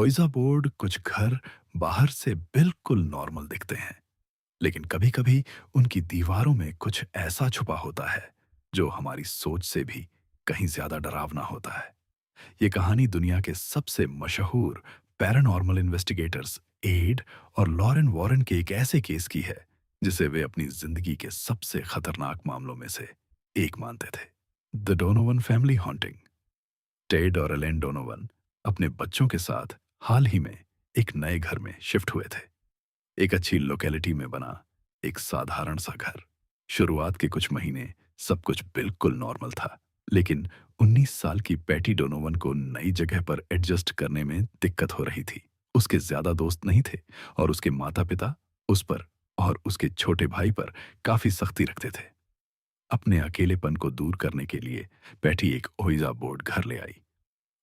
ओइजा board कुछ घर बाहर से बिल्कुल नॉर्मल दिखते हैं, लेकिन कभी-कभी उनकी दीवारों में कुछ ऐसा छुपा होता है जो हमारी सोच से भी कहीं ज्यादा डरावना होता है। ये कहानी दुनिया के सबसे मशहूर पैरानॉर्मल इन्वेस्टिगेटर्स एड और लॉरेन वॉरेन के एक ऐसे केस की है जिसे वे अपनी जिंदगी के सबसे खतरनाक मामलों में से एक मानते थे। The Donovan family haunting. Ted और एलेन डोनोवन अपने बच्चों के साथ हाल ही में एक नए घर में शिफ्ट हुए थे। एक अच्छी लोकेलिटी में बना एक साधारण सा घर। शुरुआत के कुछ महीने सब कुछ बिल्कुल नॉर्मल था, लेकिन 19 साल की पैटी डोनोवन को नई जगह पर एडजस्ट करने में दिक्कत हो रही थी। उसके ज्यादा दोस्त नहीं थे और उसके माता पिता उस पर और उसके छोटे भाई पर काफी सख्ती रखते थे। अपने अकेलेपन को दूर करने के लिए पैटी एक ओइजा बोर्ड घर ले आई।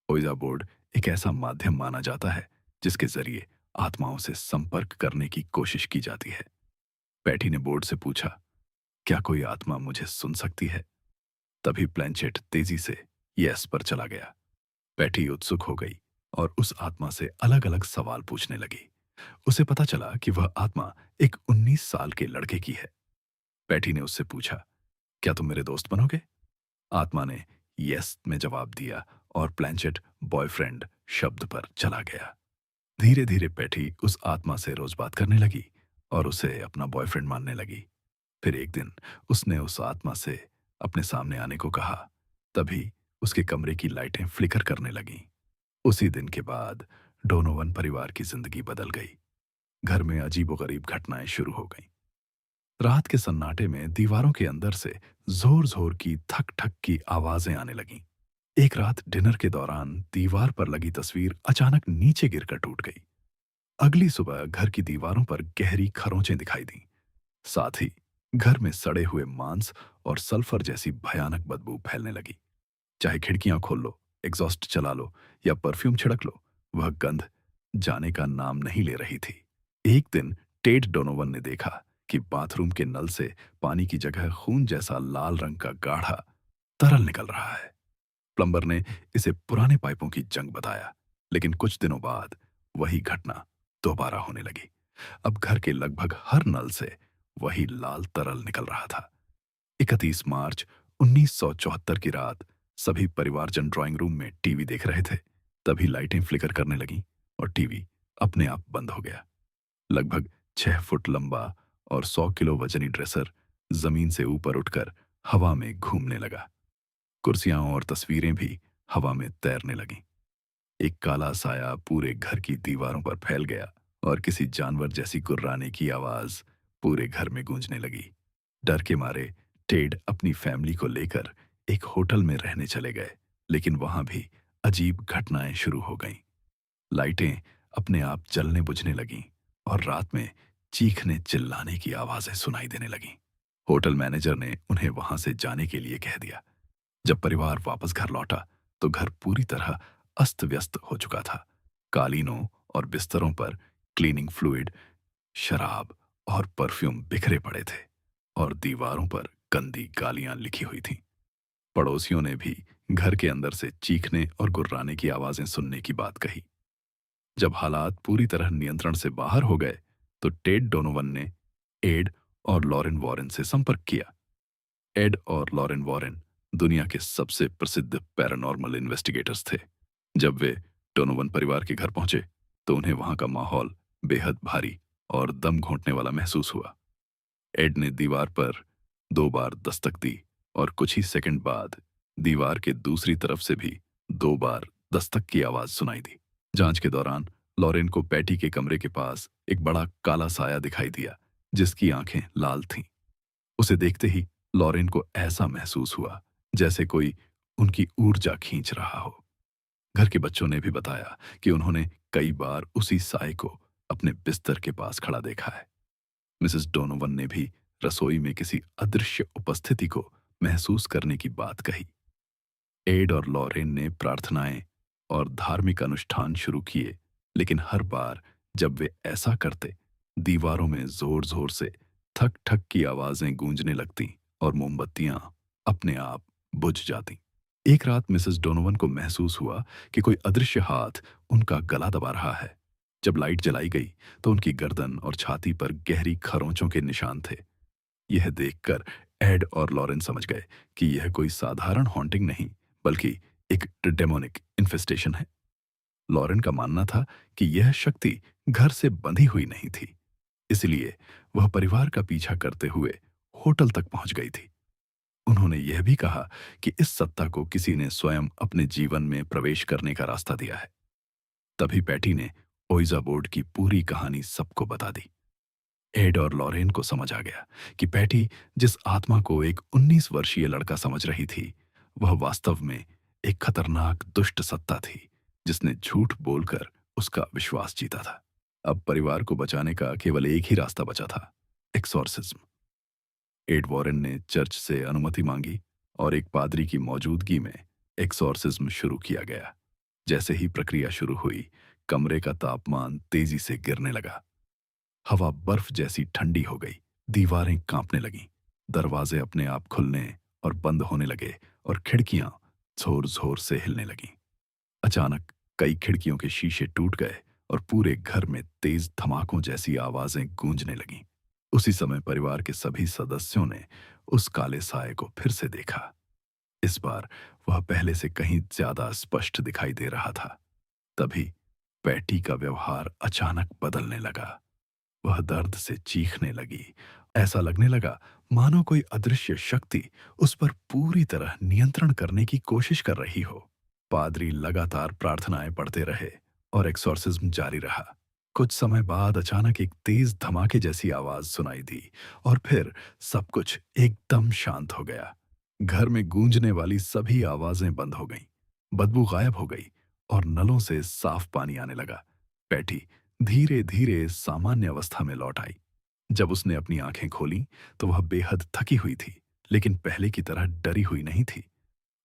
ओइजा बोर्ड एक ऐसा माध्यम माना जाता है जिसके जरिए आत्माओं से संपर्क करने की कोशिश की जाती है। पैटी ने बोर्ड से पूछा, क्या कोई आत्मा मुझे सुन सकती है? तभी प्लेंचेट तेजी से यस पर चला गया। पैटी उत्सुक हो गई और उस आत्मा से अलग अलग सवाल पूछने लगी। उसे पता चला कि वह आत्मा एक 19 साल के लड़के की है। पैटी ने उससे पूछा, क्या तुम मेरे दोस्त बनोगे? आत्मा ने यस में जवाब दिया और प्लेंचेट बॉयफ्रेंड शब्द पर चला गया। धीरे धीरे पैटी उस आत्मा से रोज बात करने लगी और उसे अपना बॉयफ्रेंड मानने लगी। फिर एक दिन उसने उस आत्मा से अपने सामने आने को कहा। तभी उसके कमरे की लाइटें फ्लिकर करने लगीं। उसी दिन के बाद डोनोवन परिवार की जिंदगी बदल गई। घर में अजीबोगरीब घटनाएं शुरू हो गईं। रात के सन्नाटे में दीवारों के अंदर से जोर जोर की थक थक की आवाजें आने लगीं। एक रात डिनर के दौरान दीवार पर लगी तस्वीर अचानक नीचे गिरकर टूट गई। अगली सुबह घर की दीवारों पर गहरी खरोंचें दिखाई दीं। साथ ही घर में सड़े हुए मांस और सल्फर जैसी भयानक बदबू फैलने लगी। चाहे खिड़कियां खोल लो, एग्जॉस्ट चला लो या परफ्यूम छिड़क लो, वह गंध जाने का नाम नहीं ले रही थी। एक दिन टेड डोनोवन ने देखा कि बाथरूम के नल से पानी की जगह खून जैसा लाल रंग का गाढ़ा तरल निकल रहा है। प्लम्बर ने इसे पुराने पाइपों की जंग बताया, लेकिन कुछ दिनों बाद वही घटना दोबारा होने लगी। अब घर के लगभग हर नल से वही लाल तरल निकल रहा था। 31 मार्च 1974 की रात सभी परिवारजन ड्राइंग रूम में टीवी देख रहे थे। तभी लाइटें फ्लिकर करने लगीं और टीवी अपने आप बंद हो गया। लगभग 6 फुट लंबा और 100 किलो वजनी ड्रेसर जमीन से ऊपर उठकर हवा में घूमने लगा। कुर्सियां और तस्वीरें भी हवा में तैरने लगीं। एक काला साया पूरे घर की दीवारों पर फैल गया और किसी जानवर जैसी गुर्राने की आवाज पूरे घर में गूंजने लगी। डर के मारे टेड अपनी फैमिली को लेकर एक होटल में रहने चले गए, लेकिन वहां भी अजीब घटनाएं शुरू हो गईं। लाइटें अपने आप जलने बुझने लगीं और रात में चीखने चिल्लाने की आवाजें सुनाई देने लगीं। होटल मैनेजर ने उन्हें वहां से जाने के लिए कह दिया। जब परिवार वापस घर लौटा तो घर पूरी तरह अस्त व्यस्त हो चुका था। कालीनों और बिस्तरों पर क्लीनिंग फ्लूइड, शराब और परफ्यूम बिखरे पड़े थे और दीवारों पर गंदी गालियां लिखी हुई थीं। पड़ोसियों ने भी घर के अंदर से चीखने और गुर्राने की आवाजें सुनने की बात कही। जब हालात पूरी तरह नियंत्रण से बाहर हो गए तो टेड डोनोवन ने एड और लॉरेन वॉरेन से संपर्क किया। एड और लॉरेन वॉरेन दुनिया के सबसे प्रसिद्ध पैरानॉर्मल इन्वेस्टिगेटर्स थे। जब वे डोनोवन परिवार के घर पहुंचे तो उन्हें वहां का माहौल बेहद भारी और दम घोंटने वाला महसूस हुआ। एड ने दीवार पर 2 बार दस्तक दी और कुछ ही सेकंड बाद दीवार के दूसरी तरफ से भी 2 बार दस्तक की आवाज सुनाई दी। जांच के दौरान लॉरेन को पैटी के कमरे के पास एक बड़ा काला साया दिखाई दिया जिसकी आंखें लाल थीं। उसे देखते ही लॉरेन को ऐसा महसूस हुआ जैसे कोई उनकी ऊर्जा खींच रहा हो। घर के बच्चों ने भी बताया कि उन्होंने कई बार उसी साए को अपने बिस्तर के पास खड़ा देखा है। मिसेस डोनोवन ने भी रसोई में किसी अदृश्य उपस्थिति को महसूस करने की बात कही। एड और लॉरेन ने प्रार्थनाएं और धार्मिक अनुष्ठान शुरू किए, लेकिन हर बार जब वे ऐसा करते, दीवारों में जोर जोर से ठक ठक की आवाजें गूंजने लगतीं और मोमबत्तियां अपने आप बुझ जातीं। एक रात मिसेस डोनोवन को महसूस हुआ कि कोई अदृश्य हाथ उनका गला दबा रहा है। जब लाइट जलाई गई तो उनकी गर्दन और छाती पर गहरी खरोंचों के निशान थे। यह देखकर एड और लॉरेन समझ गए कि यह कोई साधारण हॉन्टिंग नहीं, बल्कि एक डेमोनिक इन्फेस्टेशन है। लॉरेन का मानना था कि यह शक्ति घर से बंधी हुई नहीं थी, इसलिए वह परिवार का पीछा करते हुए होटल तक पहुंच गई थी। उन्होंने यह भी कहा कि इस सत्ता को किसी ने स्वयं अपने जीवन में प्रवेश करने का रास्ता दिया है। तभी पैटी ने ओइजा बोर्ड की पूरी कहानी सबको बता दी। एड और लॉरेन को समझ आ गया कि पैटी जिस आत्मा को एक 19 वर्षीय लड़का समझ रही थी, वह वास्तव में एक खतरनाक दुष्ट सत्ता थी जिसने झूठ बोलकर उसका विश्वास जीता था। अब परिवार को बचाने का केवल एक ही रास्ता बचा था, एक्सॉर्सिज्म। एड वॉरेन ने चर्च से अनुमति मांगी और एक पादरी की मौजूदगी में एक्सॉर्सिज्म शुरू किया गया। जैसे ही प्रक्रिया शुरू हुई, कमरे का तापमान तेजी से गिरने लगा। हवा बर्फ जैसी ठंडी हो गई, दीवारें कांपने लगीं, दरवाजे अपने आप खुलने और बंद होने लगे और खिड़कियां जोर जोर से हिलने लगीं। अचानक कई खिड़कियों के शीशे टूट गए और पूरे घर में तेज धमाकों जैसी आवाजें गूंजने लगीं। उसी समय परिवार के सभी सदस्यों ने उस काले साए को फिर से देखा। इस बार वह पहले से कहीं ज्यादा स्पष्ट दिखाई दे रहा था। तभी पैटी का व्यवहार अचानक बदलने लगा। वह दर्द से चीखने लगी। ऐसा लगने लगा मानो कोई अदृश्य शक्ति उस पर पूरी तरह नियंत्रण करने की कोशिश कर रही हो। पादरी लगातार प्रार्थनाएं पढ़ते रहे और एक्सॉर्सिज्म जारी रहा। कुछ समय बाद अचानक एक तेज धमाके जैसी आवाज सुनाई दी और फिर सब कुछ एकदम शांत हो गया। घर में गूंजने वाली सभी आवाजें बंद हो गईं, बदबू गायब हो गई और नलों से साफ पानी आने लगा। पैटी धीरे धीरे सामान्य अवस्था में लौट आई। जब उसने अपनी आंखें खोलीं तो वह बेहद थकी हुई थी, लेकिन पहले की तरह डरी हुई नहीं थी।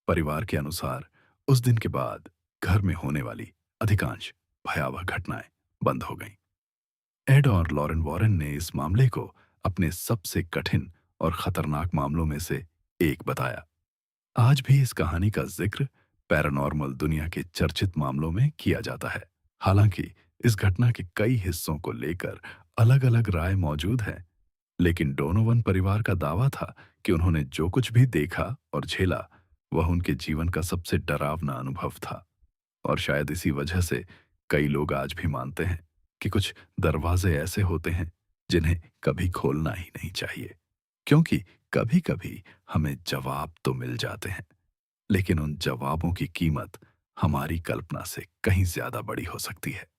परिवार के अनुसार उस दिन के बाद घर में होने वाली अधिकांश भयावह घटनाएं बंद हो गईं। एड और लॉरेन वॉरेन ने इस मामले को अपने सबसे कठिन और खतरनाक मामलों में से एक बताया। आज भी इस कहानी का जिक्र पैरानॉर्मल दुनिया के चर्चित मामलों में किया जाता है। हालांकि इस घटना के कई हिस्सों को लेकर अलग-अलग राय मौजूद है, लेकिन डोनोवन परिवार का दावा था कि उन्होंने जो कुछ भी देखा और झेला, वह उनके जीवन का सबसे डरावना अनुभव था। और शायद इसी वजह से कई लोग आज भी मानते हैं कि कुछ दरवाजे ऐसे होते हैं जिन्हें कभी खोलना ही नहीं चाहिए, क्योंकि कभी-कभी हमें जवाब तो मिल जाते हैं, लेकिन उन जवाबों की कीमत हमारी कल्पना से कहीं ज्यादा बड़ी हो सकती है।